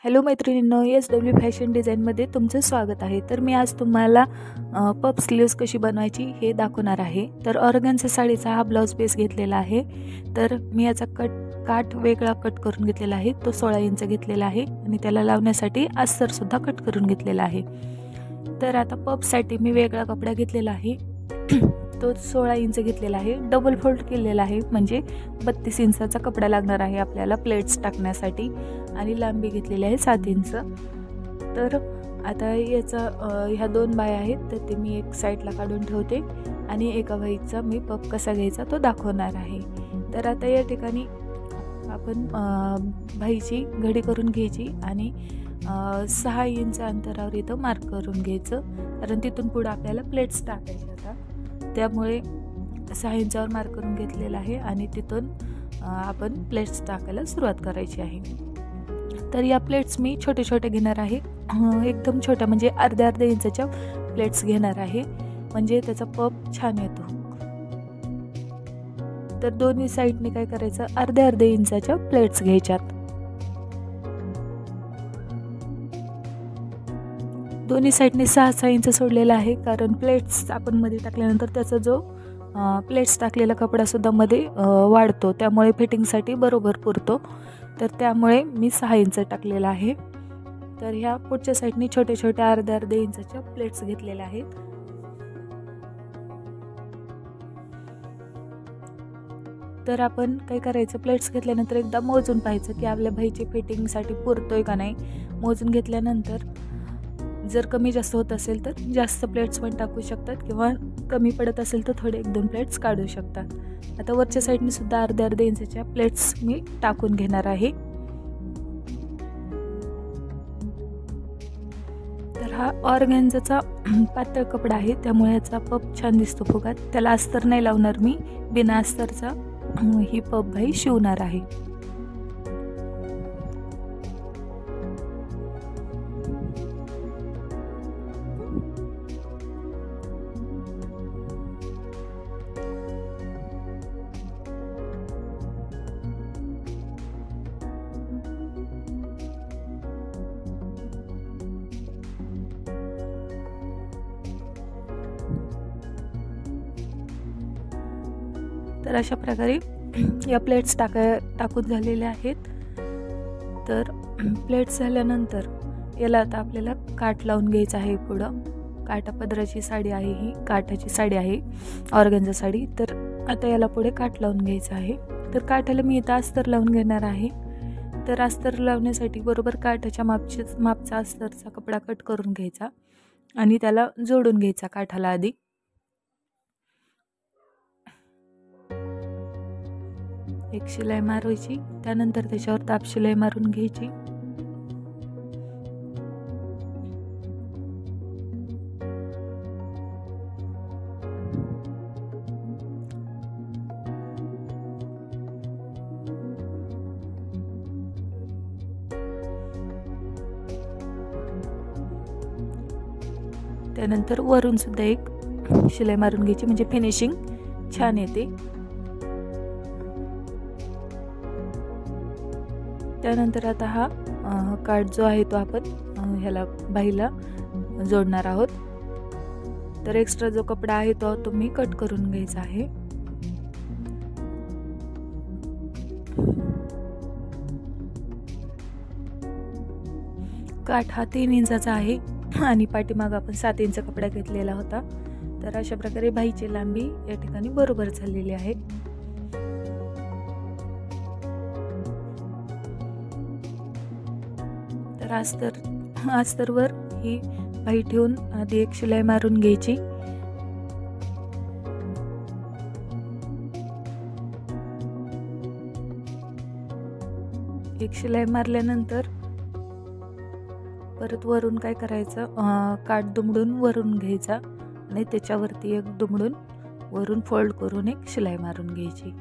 Hello मैत्रिणींनो, SW fashion डिझाईनमध्ये तुमचं स्वागत आहे. तर मी आज तुम्हाला पफ स्लीव्स कशी बनवायची हे दाखवणार आहे. तर ऑर्गन्झा साडीचा हा ब्लाऊज पीस घेतलेला आहे. तर मी याचा काठ वेगळा कट करून घेतलेला आहे. तो 16 इंच घेतलेला आहे आणि त्याला लावण्यासाठी अस्तरसुद्धा कट करून घेतलेला आहे. तर आता पफसाठी मी वेगळा कपडा घेतलेला आहे. तो 16 इंच घेतलेला आहे. डबल फोल्ड केलेला आहे, म्हणजे 32 इंचाचा कपडा लागणार आहे आपल्याला प्लेट्स टाकण्यासाठी. आणि लांबी घेतलेली आहे 7 इंच. तर आता याचा ह्या 2 बाया आहेत, तर ते मी एक साईडला काढून ठेवते आणि एका बाईचा मी पफ कसा घ्यायचा तो दाखवणार आहे. तर आता या ठिकाणी आपण बाईची घडी करून घ्यायची आणि 6 इंच अंतरावर इथं मार्क करून घ्यायचं, कारण तिथून पुढं आपल्याला प्लेट्स टाकायच्या आता. त्यामुळे 6 इंचावर मार्क करून घेतलेला आहे आणि तिथून आपण प्लेट्स टाकायला सुरुवात करायची आहे. तर या प्लेट्स मी छोटे छोटे घेणार आहे, एकदम छोट्या, म्हणजे अर्ध्या इंचाच्या प्लेट्स घेणार आहे, म्हणजे त्याचा पफ छान येतो. तर दोन्ही साईडने काय करायचं, अर्ध्या इंचाच्या प्लेट्स घ्यायच्यात. दोन्ही साईडने 6-6 इंच सोडलेला आहे, कारण प्लेट्स आपण मध्ये टाकल्यानंतर त्याचा जो प्लेट्स टाकलेला कपडासुद्धा मध्ये वाढतो, त्यामुळे फिटिंगसाठी बरोबर पुरतो. तर त्यामुळे मी 6 इंच टाकलेला आहे. तर ह्या पुढच्या साईडने छोटे छोटे अर्ध्या इंचाच्या प्लेट्स घेतलेल्या आहेत. तर आपण काय करायचं, प्लेट्स घेतल्यानंतर एकदा मोजून पाहायचं की आपल्या बाईची फिटिंगसाठी पुरतोय का नाही. मोजून घेतल्यानंतर जर कमी जास्त होत असेल तर जास्त प्लेट्स पण टाकू शकतात, किंवा कमी पडत असेल तर थोडे 1-2 प्लेट्स काढू शकतात. आता वरच्या साईडने सुद्धा अर्ध्या इंचाच्या प्लेट्स मी टाकून घेणार आहे. तर हा ऑर्गॅन्झाचा पातळ कपडा आहे, त्यामुळे याचा पफ छान दिसतो फुगात. त्याला अस्तर नाही लावणार मी, बिना अस्तरचा ही पफ बाई शिवणार आहे. तर अशा प्रकारे या प्लेट्स टाकून झालेल्या आहेत. तर प्लेट्स झाल्यानंतर याला आता आपल्याला काठ लावून घ्यायचं आहे. पुढं काठा पदराची साडी आहे, ही काठाची साडी आहे, ऑर्गॅन्झा साडी. तर आता याला पुढे काठ लावून घ्यायचं आहे. तर काठाला मी इथं अस्तर लावून घेणार आहे. तर अस्तर लावण्यासाठी बरोबर काठाच्या मापचा अस्तरचा कपडा कट करून घ्यायचा आणि त्याला जोडून घ्यायचा काठाला आधी. एक शिलाई मारायची, त्यानंतर त्याच्यावर ताप शिलाई मारून घ्यायची. त्यानंतर वरून सुद्धा एक शिलाई मारून घ्यायची, म्हणजे फिनिशिंग छान येते. त्यानंतर आता हा काठ जो आहे तो आपण ह्याला बाईला जोडणार आहोत. तर एक्स्ट्रा जो कपडा आहे तो तुम्ही कट करून घ्यायचा आहे. काठ हा 3 इंचाचा आहे आणि पाठीमागं आपण 7 इंच कपडा घेतलेला होता. तर अशा प्रकारे बाईची लांबी या ठिकाणी बरोबर झालेली आहे. तर अस्तरवर ही बाई ठेवून आधी एक शिलाई मारून घ्यायची. एक शिलाई मारल्यानंतर परत वरून काय करायचं, काठ दुमडून वरून घ्यायचा आणि त्याच्यावरती एक दुमडून वरून फोल्ड करून एक शिलाई मारून घ्यायची.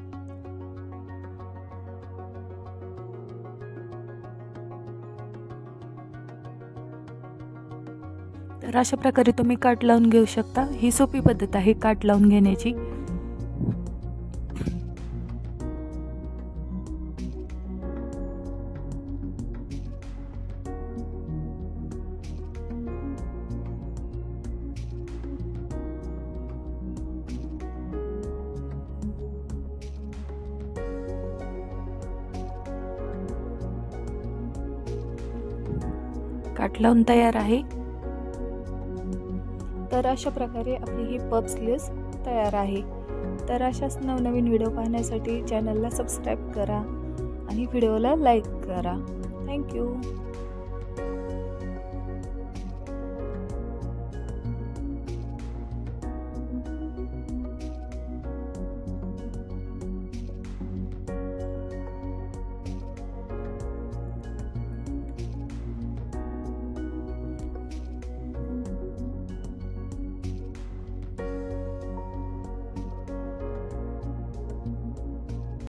तर अशा प्रकारे तुम्ही काठ लावून घेऊ शकता. ही सोपी पद्धत आहे काठ लावून घेण्याची. काठ लावून तयार आहे। तर अशा प्रकारे आपली ही पफ स्लीव्स तयार आहे। तर अशाच नवनवीन व्हिडिओ पाहण्यासाठी चॅनलला सबस्क्राईब करा आणि व्हिडिओला लाईक करा। थँक्यू।